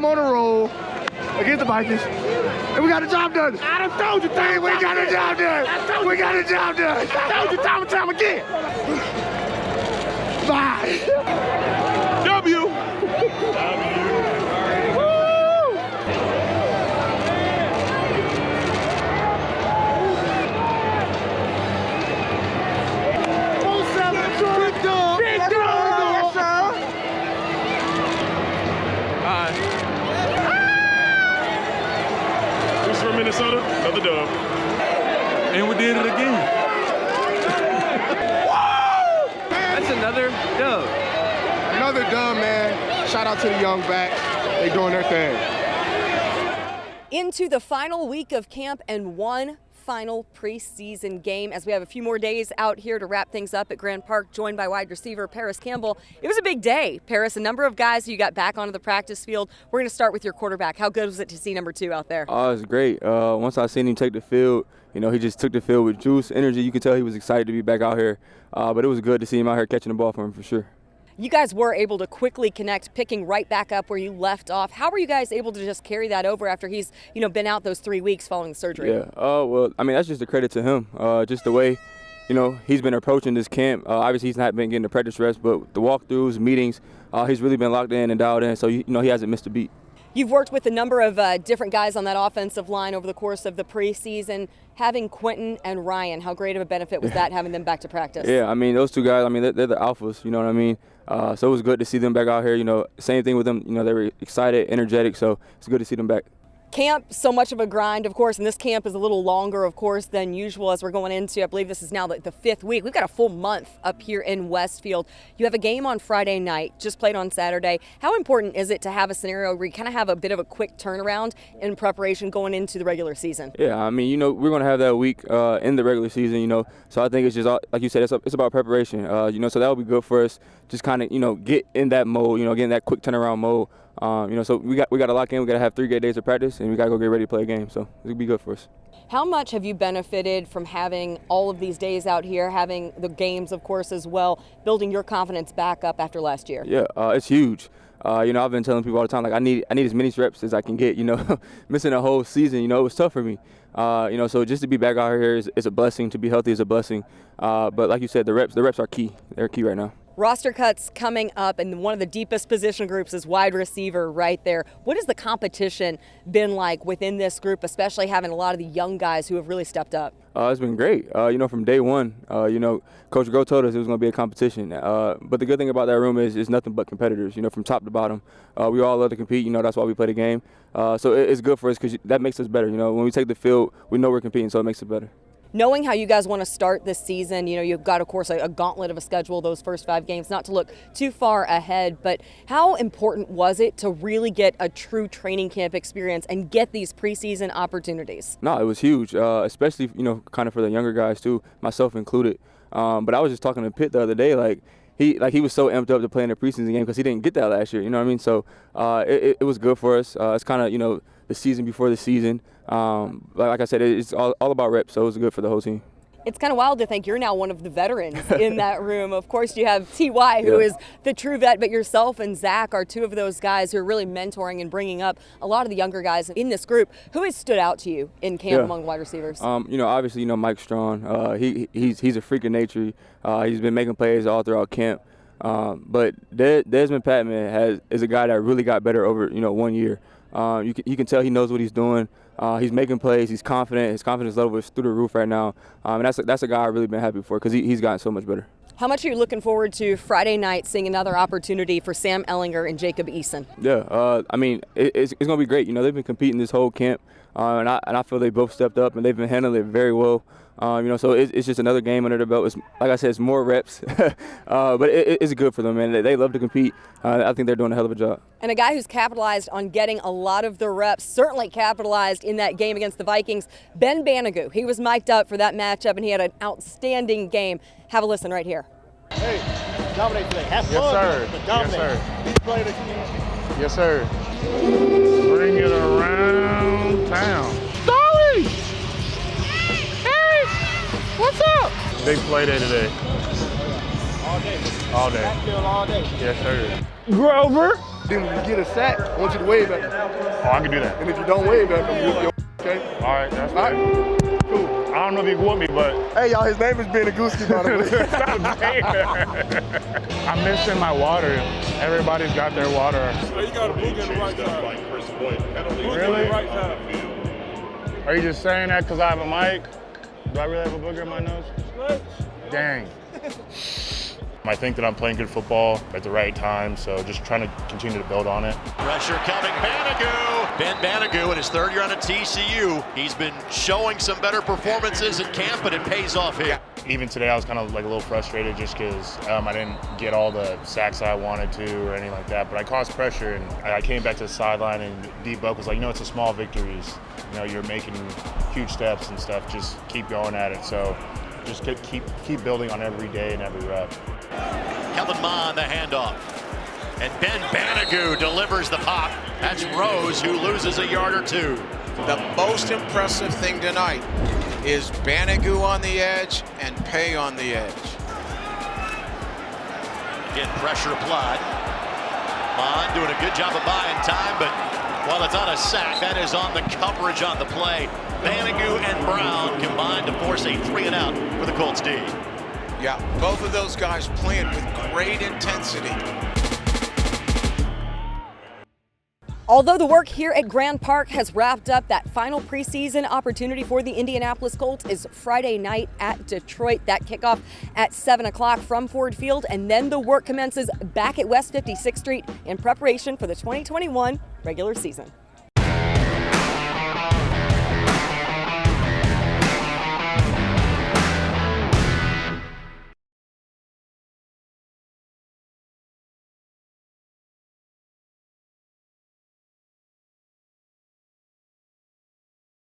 game on the road against the Vikings, and we got the job done. I done told you time. We got the job done. We got the job done. I told you time and time again. Bye. W. Minnesota, another dub. And we did it again. That's another dub. Another dub, man. Shout out to the young backs. They doing their thing. Into the final week of camp and one final preseason game as we have a few more days out here to wrap things up at Grand Park, joined by wide receiver Parris Campbell. It was a big day, Parris. A number of guys you got back onto the practice field. We're going to start with your quarterback. How good was it to see number 2 out there? Oh, it was great. Once I seen him take the field, you know, he just took the field with juice, energy. You could tell he was excited to be back out here. But it was good to see him out here catching the ball for him for sure. You guys were able to quickly connect, picking right back up where you left off. How were you guys able to just carry that over after he's, been out those 3 weeks following the surgery? Yeah, well, I mean, that's just a credit to him. Just the way, he's been approaching this camp. Obviously, he's not been getting the practice reps, but the walkthroughs, meetings, he's really been locked in and dialed in. So, he hasn't missed a beat. You've worked with a number of different guys on that offensive line over the course of the preseason. Having Quentin and Ryan, how great of a benefit was that having them back to practice? Yeah, I mean, those two guys, they're the alphas, you know what I mean? So it was good to see them back out here. Same thing with them. They were excited, energetic, so it's good to see them back. Camp, so much of a grind, of course, and this camp is a little longer, of course, than usual as we're going into, I believe this is now the 5th week. We've got a full month up here in Westfield. You have a game on Friday night, just played on Saturday. How important is it to have a scenario where you kind of have a bit of a quick turnaround in preparation going into the regular season? Yeah, I mean, we're going to have that week in the regular season, so I think it's just, like you said, it's about preparation, so that will be good for us, just kind of, get in that mode, get in that quick turnaround mode. So we got to lock in. We got to have 3 good days of practice, and we got to go get ready to play a game. So it'll be good for us. How much have you benefited from having all of these days out here, having the games, of course, as well, building your confidence back up after last year? Yeah, it's huge. I've been telling people all the time, like I need as many reps as I can get. Missing a whole season, it was tough for me. So just to be back out here is a blessing. To be healthy is a blessing. But like you said, the reps are key. They're key right now. Roster cuts coming up, and one of the deepest position groups is wide receiver right there. What has the competition been like within this group, especially having a lot of the young guys who have really stepped up? It's been great. From day one, Coach Go told us it was going to be a competition. But the good thing about that room is it's nothing but competitors, from top to bottom. We all love to compete, that's why we play the game. So it's good for us because that makes us better. When we take the field, we know we're competing, so it makes it better. Knowing how you guys want to start this season, you've got, of course, a gauntlet of a schedule, those first 5 games, not to look too far ahead, but how important was it to really get a true training camp experience and get these preseason opportunities? No, it was huge, especially, kind of for the younger guys too, myself included. But I was just talking to Pitt the other day, he was so amped up to play in the preseason game because he didn't get that last year, you know what I mean? So it was good for us. It's kind of, the season before the season. Like I said, it's all about reps, so it was good for the whole team. It's kind of wild to think you're now one of the veterans in that room. Of course, you have T.Y., who is the true vet, but yourself and Zach are 2 of those guys who are really mentoring and bringing up a lot of the younger guys in this group. Who has stood out to you in camp among wide receivers? Obviously, Mike Strong. He's a freak of nature. He's been making plays all throughout camp. But Desmond Patman is a guy that really got better over 1 year. You can tell he knows what he's doing. He's making plays. He's confident. His confidence level is through the roof right now. And that's a guy I've really been happy for because he's gotten so much better. How much are you looking forward to Friday night seeing another opportunity for Sam Ellinger and Jacob Eason? Yeah, it's going to be great. They've been competing this whole camp, and I feel they both stepped up and they've been handling it very well. So it's just another game under the belt. It's, like I said, it's more reps, but it's good for them, man. They love to compete. I think they're doing a hell of a job. And a guy who's capitalized on getting a lot of the reps, certainly capitalized in that game against the Vikings, Ben Banogu. He was mic'd up for that matchup, and he had an outstanding game. Have a listen right here. Hey, dominate today. Have fun. Yes, sir. But dominate. Yes, sir. Bring it around town. Dolly! Hey! What's up? Big play day today. All day. All day. Backfield all day. Yes, sir. Grover, Then when you get a sack, I want you to wave at me. Oh, I can do that. And if you don't wave at me, I'm with you, okay? All right, that's All right. right? Cool. I don't know if you can with me, but Hey, y'all, his name is Banogu, by the way. I'm missing my water. Everybody's got their water. Oh, you got a booger in the right side. Really? Right side. Are you just saying that because I have a mic? Do I really have a booger in my nose? Dang. I think that I'm playing good football at the right time, so just trying to continue to build on it. Pressure coming, Banogu. Ben Banogu in his third year on at TCU. He's been showing some better performances at camp, but it pays off here. Even today I was kind of like a little frustrated just because I didn't get all the sacks I wanted to or anything like that, but I caused pressure and I came back to the sideline and D-Buck was like, it's the small victories. You're making huge steps and stuff, just keep going at it. So just keep building on every day and every rep. Kellen Mond the handoff. And Ben Banogu delivers the pop. That's Rose who loses a yard or two. The most impressive thing tonight is Banogu on the edge and Pay on the edge. Again, pressure applied. Mond doing a good job of buying time, but while it's on a sack, that is on the coverage on the play. Banogu and Brown combined to force a 3-and-out for the Colts D. Yeah, both of those guys playing with great intensity. Although the work here at Grand Park has wrapped up, that final preseason opportunity for the Indianapolis Colts is Friday night at Detroit. That kickoff at 7 o'clock from Ford Field, and then the work commences back at West 56th Street in preparation for the 2021 regular season.